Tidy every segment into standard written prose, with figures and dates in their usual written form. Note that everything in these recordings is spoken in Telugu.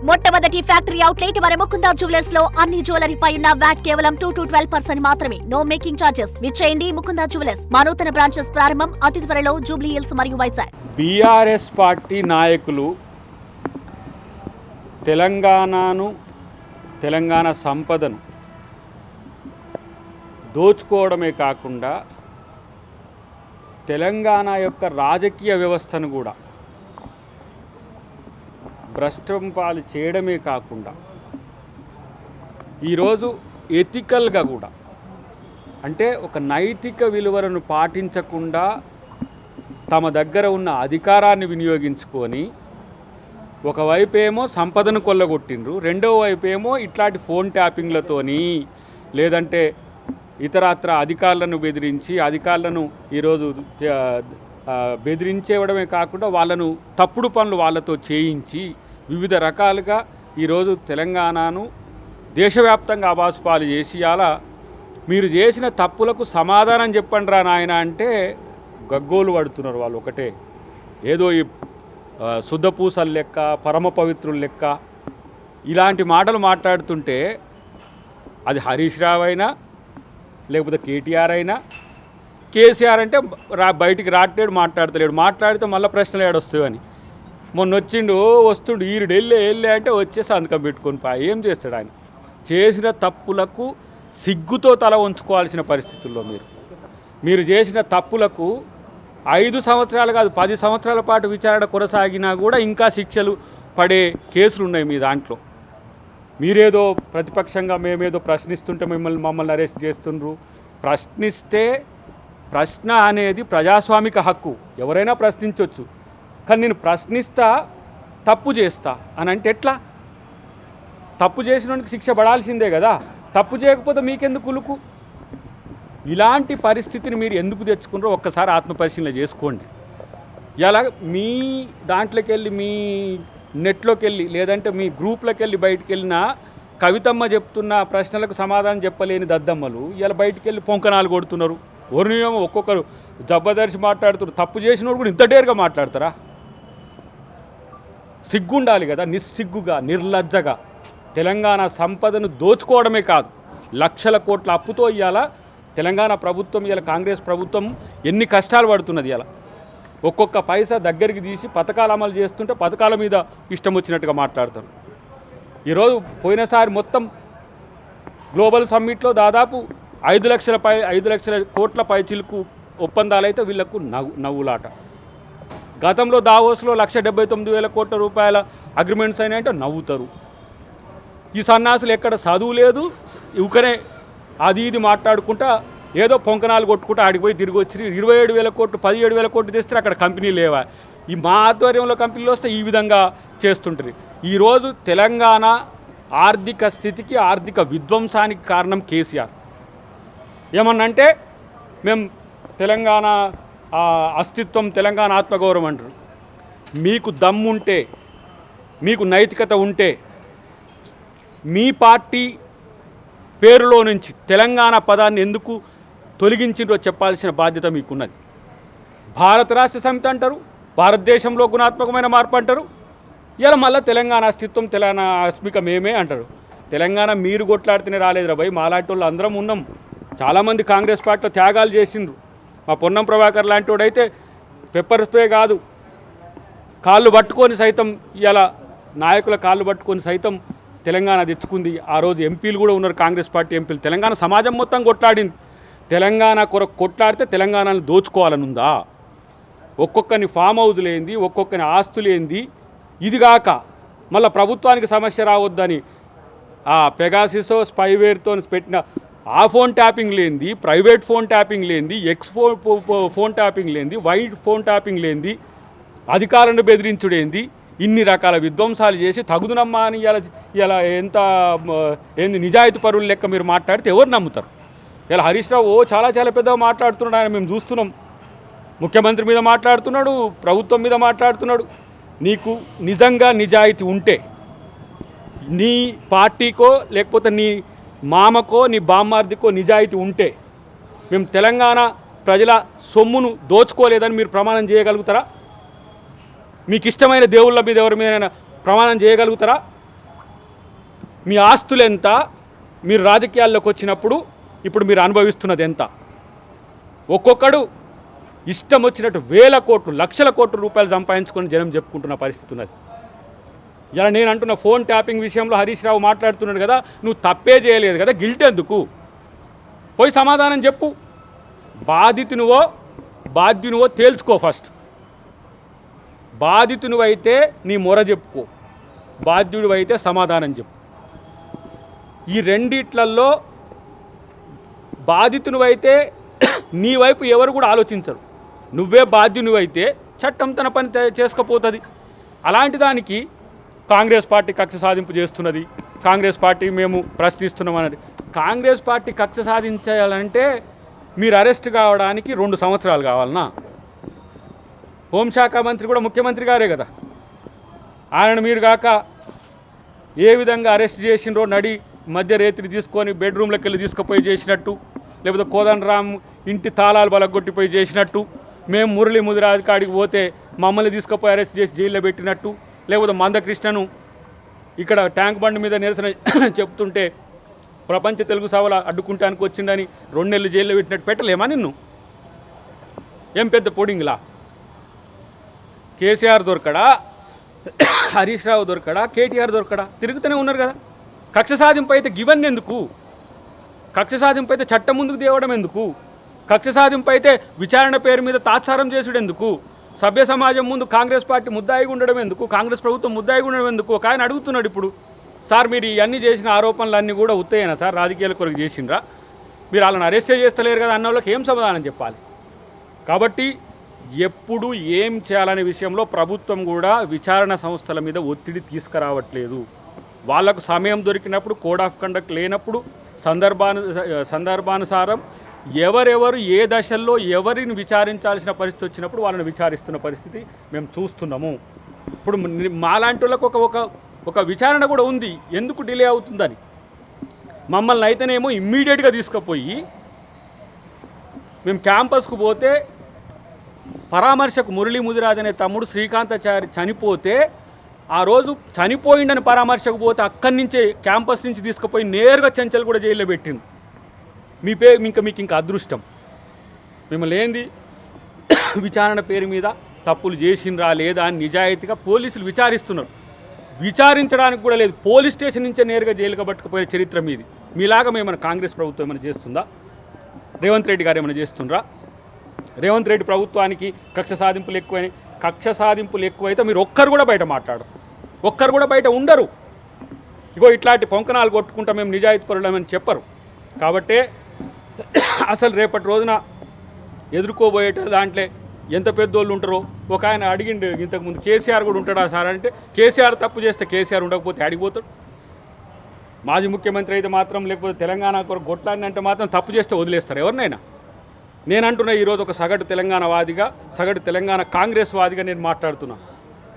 మొట్టమొదటి ఫ్యాక్టరీ అవుట్లెట్ మన ముకుందా జ్యువెలర్స్ లో అన్ని జ్యువెలరీ పై ఉన్న వ్యాట్ కేవలం 2 to 12% మాత్రమే. No making charges. విచ్చేయండి ముకుందా జ్యువెలర్స్. మా నూతన బ్రాంచెస్ ప్రారంభం అతి త్వరలో జూబ్లీ హిల్స్ మరియు వైజాగ్. బీఆర్ఎస్ పార్టీ నాయకులు తెలంగాణ సంపదను దోచుకోవడమే కాకుండా తెలంగాణ యొక్క రాజకీయ వ్యవస్థను కూడా భ్రష్టం పాలు చేయడమే కాకుండా ఈరోజు ఎథికల్గా కూడా అంటే ఒక నైతిక విలువలను పాటించకుండా తమ దగ్గర ఉన్న అధికారాన్ని వినియోగించుకొని ఒకవైపు ఏమో సంపదను కొల్లగొట్టిండ్రు, రెండో వైపు ఏమో ఇట్లాంటి ఫోన్ ట్యాపింగ్లతోని లేదంటే ఇతరత్ర అధికారులను బెదిరించి అధికారులను ఈరోజు బెదిరించేవడమే కాకుండా వాళ్ళను తప్పుడు పనులు వాళ్ళతో చేయించి వివిధ రకాలుగా ఈరోజు తెలంగాణను దేశవ్యాప్తంగా అబాసుపాలు చేసి అలా మీరు చేసిన తప్పులకు సమాధానం చెప్పండి రా నాయన అంటే గగ్గోలు పడుతున్నారు వాళ్ళు. ఒకటే ఏదో ఈ శుద్ధపూసలు లెక్క పరమ పవిత్రుల లెక్క ఇలాంటి మాటలు మాట్లాడుతుంటే అది హరీష్ రావు అయినా లేకపోతే కేటీఆర్ అయినా కేసీఆర్ అంటే బయటికి రాట్లేడు, మాట్లాడితే మళ్ళీ ప్రశ్నలు ఏడొస్తాయని. మొన్న వచ్చిండు వస్తుండు ఈరుడు వెళ్ళే అంటే వచ్చేసి సంతకం పెట్టుకొని ఏం చేస్తాడు ఆయన? చేసిన తప్పులకు సిగ్గుతో తల ఉంచుకోవాల్సిన పరిస్థితుల్లో మీరు చేసిన తప్పులకు 5 సంవత్సరాలు కాదు 10 సంవత్సరాల పాటు విచారణ కొనసాగినా కూడా ఇంకా శిక్షలు పడే కేసులు ఉన్నాయి మీ దాంట్లో. మీరేదో ప్రతిపక్షంగా మేమేదో ప్రశ్నిస్తుంటే మమ్మల్ని అరెస్ట్ చేస్తుండ్రు. ప్రశ్నిస్తే ప్రశ్న అనేది ప్రజాస్వామిక హక్కు, ఎవరైనా ప్రశ్నించవచ్చు. కానీ నేను ప్రశ్నిస్తా తప్పు చేస్తా అని అంటే ఎట్లా? తప్పు చేసినోనికి శిక్ష పడాల్సిందే కదా, తప్పు చేయకపోతే మీకెందుకు ఉలుకు? ఇలాంటి పరిస్థితిని మీరు ఎందుకు తెచ్చుకున్నారో ఒక్కసారి ఆత్మపరిశీలన చేసుకోండి. ఇలా మీ దాంట్లోకి వెళ్ళి మీ నెట్లోకి వెళ్ళి లేదంటే మీ గ్రూప్లోకి వెళ్ళి బయటికి వెళ్ళిన కవితమ్మ చెప్తున్న ప్రశ్నలకు సమాధానం చెప్పలేని దద్దమ్మలు ఇలా బయటికి వెళ్ళి పొంకనాలు కొడుతున్నారు. ఒరినియమో ఒక్కొక్కరు జబ్బదర్శి మాట్లాడుతున్నారు. తప్పు చేసినోడు కూడా ఇంత డేరుగా మాట్లాడతారా? సిగ్గుండాలి కదా. నిస్సిగ్గుగా నిర్లజ్జగా తెలంగాణ సంపదను దోచుకోవడమే కాదు లక్షల కోట్ల అప్పుతో ఇవాళ తెలంగాణ ప్రభుత్వం ఇవాళ కాంగ్రెస్ ప్రభుత్వం ఎన్ని కష్టాలు పడుతున్నది. ఇలా ఒక్కొక్క పైసా దగ్గరికి తీసి పథకాలు అమలు చేస్తుంటే పథకాల మీద ఇష్టం వచ్చినట్టుగా మాట్లాడతారు. ఈరోజు పోయినసారి మొత్తం గ్లోబల్ సమ్మిట్లో దాదాపు 5 లక్షల కోట్ల పైచిలుకు ఒప్పందాలు అయితే వీళ్లకు నవ్వులాట. గతంలో దావోస్లో 1,79,000 కోట్ల రూపాయల అగ్రిమెంట్స్ అయినాయంటే నవ్వుతారు. ఈ సన్నాసులు ఎక్కడ చదువు లేదు, యువకనే అది ఇది మాట్లాడుకుంటా ఏదో పొంకనాలు కొట్టుకుంటూ ఆడిపోయి తిరిగి వచ్చి 27,000 కోట్లు 17,000 కోట్లు తెస్తే అక్కడ కంపెనీలు లేవా? ఈ మా ఆధ్వర్యంలో కంపెనీలు వస్తే ఈ విధంగా చేస్తుంటారు. ఈరోజు తెలంగాణ ఆర్థిక స్థితికి ఆర్థిక విధ్వంసానికి కారణం కేసీఆర్. ఏమన్నంటే మేము తెలంగాణ అస్తిత్వం తెలంగాణ ఆత్మగౌరవం అంటారు. మీకు దమ్ముంటే మీకు నైతికత ఉంటే మీ పార్టీ పేరులో నుంచి తెలంగాణ పదాన్ని ఎందుకు తొలగించిందో చెప్పాల్సిన బాధ్యత మీకున్నది. భారత రాష్ట్ర సమితి అంటారు, భారతదేశంలో గుణాత్మకమైన మార్పు అంటారు. ఇలా మళ్ళీ తెలంగాణ అస్తిత్వం తెలంగాణ అస్మిక మేమే అంటారు. తెలంగాణ మీరు కొట్లాడితేనే రాలేదురా భయ్, మాలాంటి వాళ్ళు అందరం ఉన్నాం. చాలామంది కాంగ్రెస్ పార్టీలో త్యాగాలు చేసిండ్రు. మా పొన్నం ప్రభాకర్ లాంటి వాడైతే పెప్పర్ స్ప్రే కాదు కాళ్ళు పట్టుకొని సైతం ఇలా నాయకుల కాళ్ళు పట్టుకొని సైతం తెలంగాణ తెచ్చుకుంది. ఆ రోజు ఎంపీలు కూడా ఉన్నారు, కాంగ్రెస్ పార్టీ ఎంపీలు. తెలంగాణ సమాజం మొత్తం కొట్లాడింది. తెలంగాణ కొరకు కొట్లాడితే తెలంగాణను దోచుకోవాలని ఉందా? ఒక్కొక్కరిని ఫామ్ హౌజులు ఏంది, ఒక్కొక్కరిని ఆస్తులు ఏంది, ఇదిగాక మళ్ళీ ప్రభుత్వానికి సమస్య రావద్దని ఆ పెగాసిసో స్పైవేర్తో పెట్టిన ఆ ఫోన్ ట్యాపింగ్ లేనిది, ప్రైవేట్ ఫోన్ ట్యాపింగ్ లేనిది, ఫోన్ ట్యాపింగ్ లేనిది, వైట్ ఫోన్ ట్యాపింగ్ లేనిది, అధికారులను బెదిరించుడేంది, ఇన్ని రకాల విధ్వంసాలు చేసి తగుదునమ్మా అని ఇలా ఏంది నిజాయితీ పరువుల లెక్క మీరు మాట్లాడితే ఎవరు నమ్ముతారు? ఇలా హరీష్ రావు చాలా పెద్దగా మాట్లాడుతున్నాడు. ఆయన మేము చూస్తున్నాం. ముఖ్యమంత్రి మీద మాట్లాడుతున్నాడు, ప్రభుత్వం మీద మాట్లాడుతున్నాడు. నీకు నిజంగా నిజాయితీ ఉంటే నీ పార్టీకో లేకపోతే నీ మామకో నీ బామ్మార్దికో నిజాయితీ ఉంటే మేము తెలంగాణ ప్రజల సొమ్మును దోచుకోలేదని మీరు ప్రమాణం చేయగలుగుతారా? మీకు ఇష్టమైన దేవుళ్ళ మీద ఎవరి మీద ప్రమాణం చేయగలుగుతారా? మీ ఆస్తులు ఎంత, మీరు రాజకీయాల్లోకి వచ్చినప్పుడు ఇప్పుడు మీరు అనుభవిస్తున్నది ఎంత? ఒక్కొక్కడు ఇష్టం వచ్చినట్టు వేల కోట్లు లక్షల కోట్ల రూపాయలు సంపాదించుకొని జనం చెప్పుకుంటున్న పరిస్థితి ఉన్నది. ఇలా నేను అంటున్న ఫోన్ ట్యాపింగ్ విషయంలో హరీష్ రావు మాట్లాడుతున్నాడు కదా, నువ్వు తప్పే చేయలేదు కదా, గిల్ట్ ఎందుకు? పోయి సమాధానం చెప్పు. బాధ్యునివో తేల్చుకో. ఫస్ట్ బాధితునివైతే నీ మొర చెప్పుకో, బాధ్యుడివైతే సమాధానం చెప్పు. ఈ రెండిట్లల్లో బాధితునివైతే నీ వైపు ఎవరు కూడా ఆలోచించరు. నువ్వే బాధ్యునివైతే చట్టం తన పని చేసుకపోతుంది. అలాంటి దానికి కాంగ్రెస్ పార్టీ కక్ష సాధింపు చేస్తున్నది, కాంగ్రెస్ పార్టీ మేము ప్రశ్నిస్తున్నాం అన్నది. కాంగ్రెస్ పార్టీ కక్ష సాధించాలంటే మీరు అరెస్ట్ కావడానికి 2 సంవత్సరాలు కావాలన్నా? హోంశాఖ మంత్రి కూడా ముఖ్యమంత్రి గారే కదా. ఆయనను మీరు కాక ఏ విధంగా అరెస్ట్ చేసినరో నడి మధ్య రేతిని తీసుకొని బెడ్రూమ్లోకి వెళ్ళి తీసుకుపోయి చేసినట్టు, లేకపోతే కోదండరామ్ ఇంటి తాళాలు బలగొట్టిపోయి చేసినట్టు, మేము మురళీ ముదిరాజ్ కాడికి పోతే మమ్మల్ని తీసుకుపోయి అరెస్ట్ చేసి జైల్లో పెట్టినట్టు, లేకపోతే మందకృష్ణను ఇక్కడ ట్యాంక్ బండ్ మీద నిరసన చెప్తుంటే ప్రపంచ తెలుగు సభలు అడ్డుకుంటానికి వచ్చిందని 2 నెలలు జైల్లో పెట్టినట్టు పెట్టలేమా నిన్ను? ఏం పెద్ద పొడింగ్లా? కేసీఆర్ దొరకడా, హరీష్ రావు దొరకడా, కేటీఆర్ దొరకడా? తిరుగుతూనే ఉన్నారు కదా. కక్ష సాధింపు అయితే గివన్నీ ఎందుకు? కక్ష సాధింపు అయితే చట్టం ముందుకు తేవడం ఎందుకు? కక్ష సాధింపు అయితే విచారణ పేరు మీద తాత్సారం చేసుడు ఎందుకు? సభ్య సమాజం ముందు కాంగ్రెస్ పార్టీ ముద్దాయిగా ఉండడం ఎందుకు? కాంగ్రెస్ ప్రభుత్వం ముద్దాయిగా ఉండడం ఎందుకు? ఒక ఆయన అడుగుతున్నాడు ఇప్పుడు, సార్ మీరు ఇవన్నీ చేసిన ఆరోపణలన్నీ కూడా ఉత్తయేనా సార్, రాజకీయాల కొరకు చేసిండ్రా? మీరు వాళ్ళని అరెస్టే చేస్తలేరు కదా అన్న వాళ్ళకి ఏం సమాధానం చెప్పాలి? కాబట్టి ఎప్పుడు ఏం చేయాలనే విషయంలో ప్రభుత్వం కూడా విచారణ సంస్థల మీద ఒత్తిడి తీసుకురావట్లేదు. వాళ్లకు సమయం దొరికినప్పుడు, కోడ్ ఆఫ్ కండక్ట్ లేనప్పుడు, సందర్భానుసారం ఎవరెవరు ఏ దశల్లో ఎవరిని విచారించాల్సిన పరిస్థితి వచ్చినప్పుడు వాళ్ళని విచారిస్తున్న పరిస్థితి మేము చూస్తున్నాము. ఇప్పుడు మాలాంటి వాళ్ళకు ఒక విచారణ కూడా ఉంది, ఎందుకు డిలే అవుతుందని. మమ్మల్ని అయితేనేమో ఇమ్మీడియట్గా తీసుకుపోయి మేము క్యాంపస్కు పోతే పరామర్శకు మురళీ ముదిరాజ్ అనే తమ్ముడు శ్రీకాంతాచారి చనిపోతే ఆ రోజు చనిపోయిండని పరామర్శకు పోతే అక్కడి నుంచే క్యాంపస్ నుంచి తీసుకుపోయి నేరుగా చెంచల్ కూడా జైల్లో పెట్టింది. మీకు ఇంకా అదృష్టం. మిమ్మల్ని ఏంది విచారణ పేరు మీద తప్పులు చేసిండ్రా లేదా అని నిజాయితీగా పోలీసులు విచారిస్తున్నారు. విచారించడానికి కూడా లేదు, పోలీస్ స్టేషన్ నుంచే నేరుగా జైలుగా పట్టుకుపోయిన చరిత్ర మీది. మీలాగా మేమన్నా కాంగ్రెస్ ప్రభుత్వం ఏమైనా చేస్తుందా? రేవంత్ రెడ్డి గారు ఏమైనా చేస్తుండ్రా? రేవంత్ రెడ్డి ప్రభుత్వానికి కక్ష సాధింపులు ఎక్కువైతే మీరు ఒక్కరు కూడా బయట మాట్లాడరు, ఒక్కరు కూడా బయట ఉండరు. ఇగో ఇట్లాంటి పొంకనాలు కొట్టుకుంటా మేము నిజాయితీ పరులమని చెప్పరు. కాబట్టే అసలు రేపటి రోజున ఎదుర్కోబోయేట దాంట్లో ఎంత పెద్దోళ్ళు ఉంటారో. ఒక ఆయన అడిగిండు ఇంతకుముందు, కేసీఆర్ కూడా ఉంటాడా సార్ అంటే, కేసీఆర్ తప్పు చేస్తే కేసీఆర్ ఉండకపోతే అడిగిపోతాడు. మాజీ ముఖ్యమంత్రి అయితే మాత్రం, లేకపోతే తెలంగాణ కొరకు గొట్లాన్ని అంటే మాత్రం తప్పు చేస్తే వదిలేస్తారు ఎవరినైనా. నేనంటున్నా ఈరోజు ఒక సగటు తెలంగాణ వాదిగా, సగటు తెలంగాణ కాంగ్రెస్ వాదిగా నేను మాట్లాడుతున్నాను.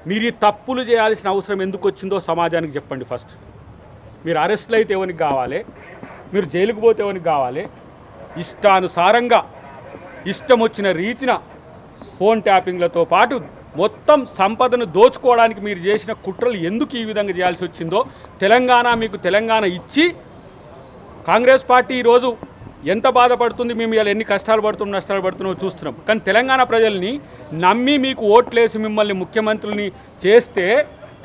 మీరు ఈ తప్పులు చేయాల్సిన అవసరం ఎందుకు వచ్చిందో సమాజానికి చెప్పండి. ఫస్ట్ మీరు అరెస్టులు అయితే ఎవరికి కావాలి, మీరు జైలుకు పోతే ఎవరికి కావాలి? ఇష్టానుసారంగా ఇష్టం వచ్చిన రీతిన ఫోన్ ట్యాపింగ్లతో పాటు మొత్తం సంపదను దోచుకోవడానికి మీరు చేసిన కుట్రలు ఎందుకు ఈ విధంగా చేయాల్సి వచ్చిందో, తెలంగాణ ఇచ్చి కాంగ్రెస్ పార్టీ ఈరోజు ఎంత బాధపడుతుంది, మేము ఇలా ఎన్ని కష్టాలు పడుతున్నాం నష్టాలు పడుతున్నామో చూస్తున్నాం. కానీ తెలంగాణ ప్రజల్ని నమ్మి మీకు ఓట్లేసి మిమ్మల్ని ముఖ్యమంత్రుల్ని చేస్తే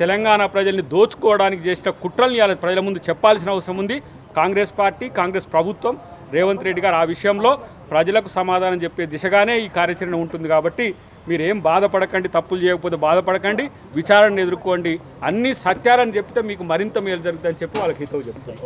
తెలంగాణ ప్రజల్ని దోచుకోవడానికి చేసిన కుట్రల్ని ఇలా ప్రజల ముందు చెప్పాల్సిన అవసరం ఉంది. కాంగ్రెస్ పార్టీ, కాంగ్రెస్ ప్రభుత్వం, రేవంత్ రెడ్డి గారు ఆ విషయంలో ప్రజలకు సమాధానం చెప్పే దిశగానే ఈ కార్యాచరణ ఉంటుంది. కాబట్టి మీరేం బాధపడకండి, తప్పులు చేయకపోతే బాధపడకండి, విచారణను ఎదుర్కోండి, అన్ని సత్యాలను చెప్తే మీకు మరింత మేలు జరుగుతుందని చెప్పి వాళ్ళకి హితవు చెప్తాను.